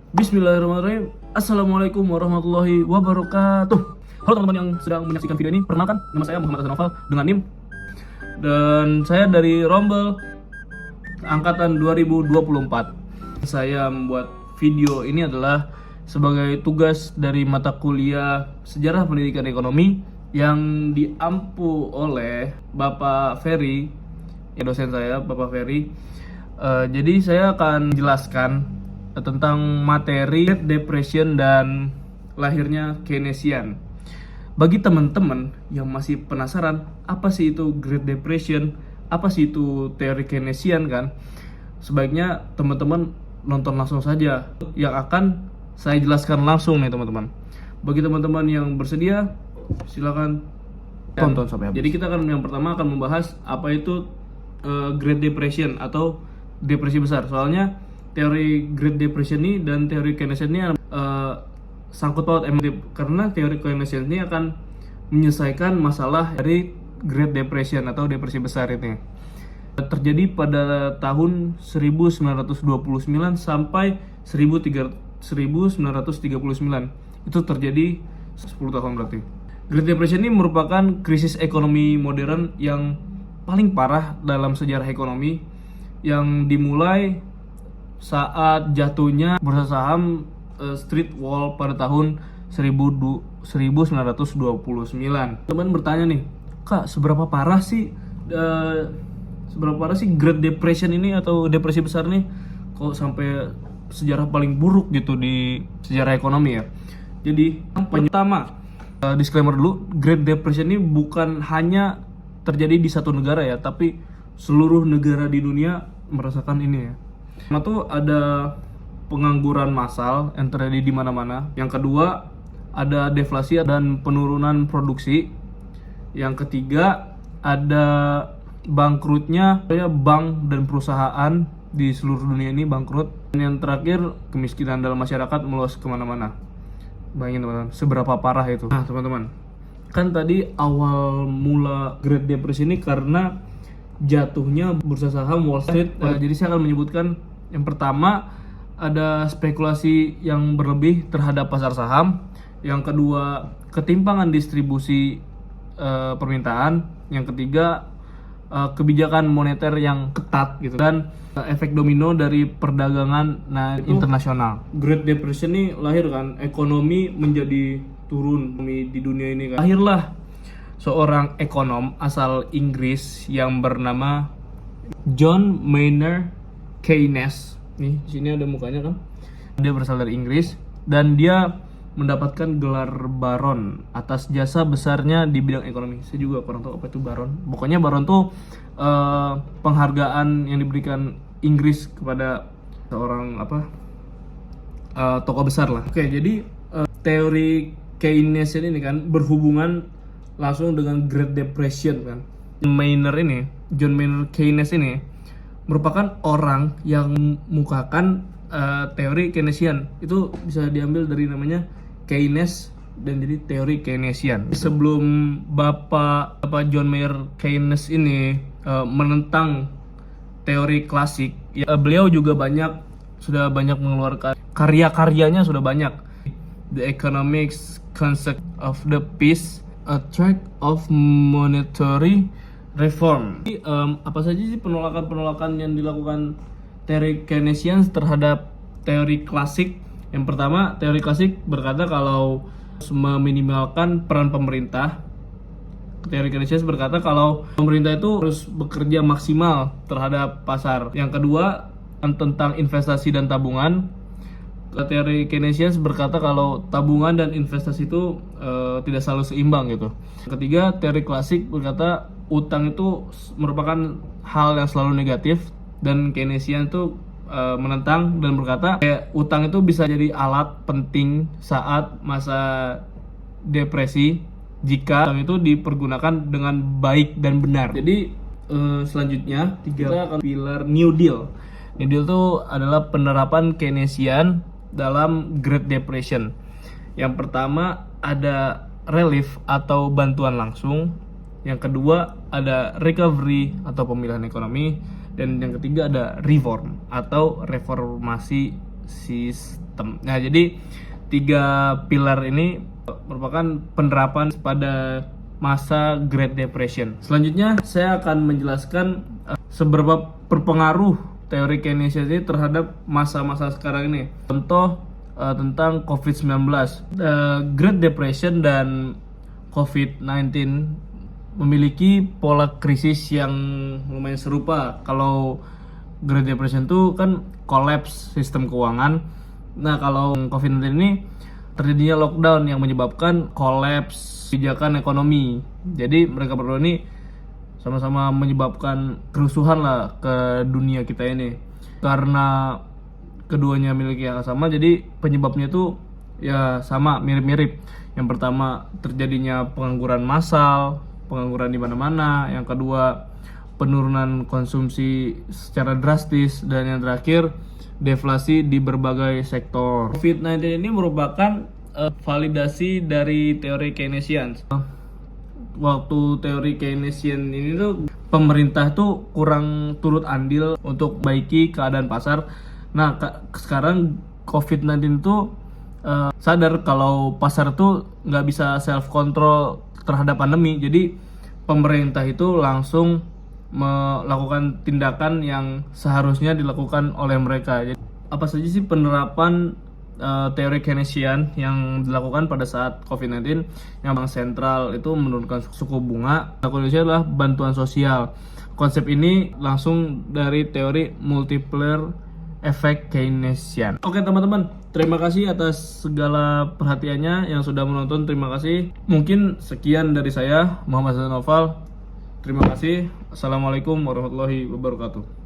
Bismillahirrahmanirrahim. Assalamualaikum warahmatullahi wabarakatuh. Halo teman-teman yang sedang menyaksikan video ini. Perkenalkan, nama saya Muhammad Hasan Noval dengan NIM. Dan saya dari Rombel angkatan 2024. Saya membuat video ini adalah sebagai tugas dari mata kuliah Sejarah Pendidikan Ekonomi yang diampu oleh Bapak Ferry, ya dosen saya, Bapak Ferry. Jadi saya akan jelaskan tentang materi Great Depression dan lahirnya Keynesian. Bagi teman-teman yang masih penasaran apa sih itu Great Depression, apa sih itu teori Keynesian kan, sebaiknya teman-teman nonton langsung saja yang akan saya jelaskan langsung nih teman-teman. Bagi teman-teman yang bersedia, silakan tonton sampai habis. Jadi kita akan yang pertama akan membahas apa itu Great Depression atau depresi besar. Soalnya teori Great Depression ini dan teori Keynesian ini sangkut paut karena teori Keynesian ini akan menyelesaikan masalah dari Great Depression atau depresi besar ini. Terjadi pada tahun 1929 sampai 1939. Itu terjadi 10 tahun berarti. Great Depression ini merupakan krisis ekonomi modern yang paling parah dalam sejarah ekonomi, yang dimulai saat jatuhnya bursa saham Street Wall pada tahun 1929. Teman bertanya nih, Kak, seberapa parah sih Great Depression ini atau depresi besar nih? Kok sampai sejarah paling buruk gitu di sejarah ekonomi ya? Jadi yang pertama, disclaimer dulu, Great Depression ini bukan hanya terjadi di satu negara ya, tapi seluruh negara di dunia merasakan ini ya. Pertama tuh ada pengangguran massal yang terjadi di mana-mana. Yang kedua ada deflasi dan penurunan produksi. Yang ketiga ada bangkrutnya bank dan perusahaan di seluruh dunia ini bangkrut. Dan yang terakhir kemiskinan dalam masyarakat meluas kemana-mana. Bayangin teman-teman, seberapa parah itu. Nah teman-teman, kan tadi awal mula Great Depression ini karena jatuhnya bursa saham Wall Street. Jadi saya akan menyebutkan yang pertama ada spekulasi yang berlebih terhadap pasar saham. Yang kedua ketimpangan distribusi permintaan. Yang ketiga kebijakan moneter yang ketat gitu, dan efek domino dari perdagangan internasional. Great Depression ini lahir kan, ekonomi menjadi turun di dunia ini kan. Lahirlah seorang ekonom asal Inggris yang bernama John Maynard Keynes. Nih, di sini ada mukanya kan. Dia berasal dari Inggris dan dia mendapatkan gelar baron atas jasa besarnya di bidang ekonomi. Saya juga kurang tahu apa itu baron. Pokoknya baron tuh penghargaan yang diberikan Inggris kepada seorang tokoh besar lah. Oke, jadi teori Keynesian ini kan berhubungan langsung dengan Great Depression kan. John Maynard Keynes ini merupakan orang yang memukakan teori Keynesian. Itu bisa diambil dari namanya Keynes dan jadi teori Keynesian. Sebelum Bapak John Maynard Keynes ini menentang teori klasik, ya, beliau juga sudah banyak mengeluarkan karya-karyanya, sudah banyak. The Economics Concept of the Peace, A Tract of Monetary Reform. Jadi, apa saja sih penolakan yang dilakukan teori Keynesian terhadap teori klasik? Yang pertama, teori klasik berkata kalau meminimalkan peran pemerintah. Teori Keynesian berkata kalau pemerintah itu harus bekerja maksimal terhadap pasar. Yang kedua, tentang investasi dan tabungan. Teori Keynesian berkata kalau tabungan dan investasi itu tidak selalu seimbang gitu. Yang ketiga, teori klasik berkata utang itu merupakan hal yang selalu negatif, dan Keynesian itu menentang dan berkata utang itu bisa jadi alat penting saat masa depresi jika utang itu dipergunakan dengan baik dan benar. Jadi selanjutnya kita akan pilar New Deal. New Deal itu adalah penerapan Keynesian dalam Great Depression. Yang pertama ada relief atau bantuan langsung. Yang kedua ada recovery atau pemulihan ekonomi. Dan yang ketiga ada reform atau reformasi System. Nah, jadi 3 pilar ini merupakan penerapan pada masa Great Depression. Selanjutnya saya akan menjelaskan seberapa berpengaruh teori Keynesian ini terhadap masa-masa sekarang ini. Contoh tentang COVID-19. Great Depression dan COVID-19 memiliki pola krisis yang lumayan serupa. Kalau Great Depression itu kan kolaps sistem keuangan. Nah, kalau COVID-19 ini terjadinya lockdown yang menyebabkan kolaps kebijakan ekonomi. Jadi mereka berdua ini sama-sama menyebabkan kerusuhan lah ke dunia kita ini. Karena keduanya memiliki yang sama, jadi penyebabnya itu ya sama, mirip-mirip. Yang pertama terjadinya pengangguran massal, pengangguran di mana-mana. Yang kedua penurunan konsumsi secara drastis, dan yang terakhir deflasi di berbagai sektor. COVID-19 ini merupakan validasi dari teori Keynesian. Waktu teori Keynesian ini tuh pemerintah tuh kurang turut andil untuk baiki keadaan pasar. Nah, sekarang COVID-19 tuh sadar kalau pasar tuh nggak bisa self control terhadap pandemi. Jadi pemerintah itu langsung melakukan tindakan yang seharusnya dilakukan oleh mereka. Jadi, apa saja sih penerapan teori Keynesian yang dilakukan pada saat COVID-19? Yang bank sentral itu menurunkan suku bunga. Kondisinya adalah bantuan sosial. Konsep ini langsung dari teori multiplier efek Keynesian. Oke teman-teman, terima kasih atas segala perhatiannya yang sudah menonton. Terima kasih. Mungkin sekian dari saya, Muhammad Hasan Noval. Terima kasih. Assalamualaikum warahmatullahi wabarakatuh.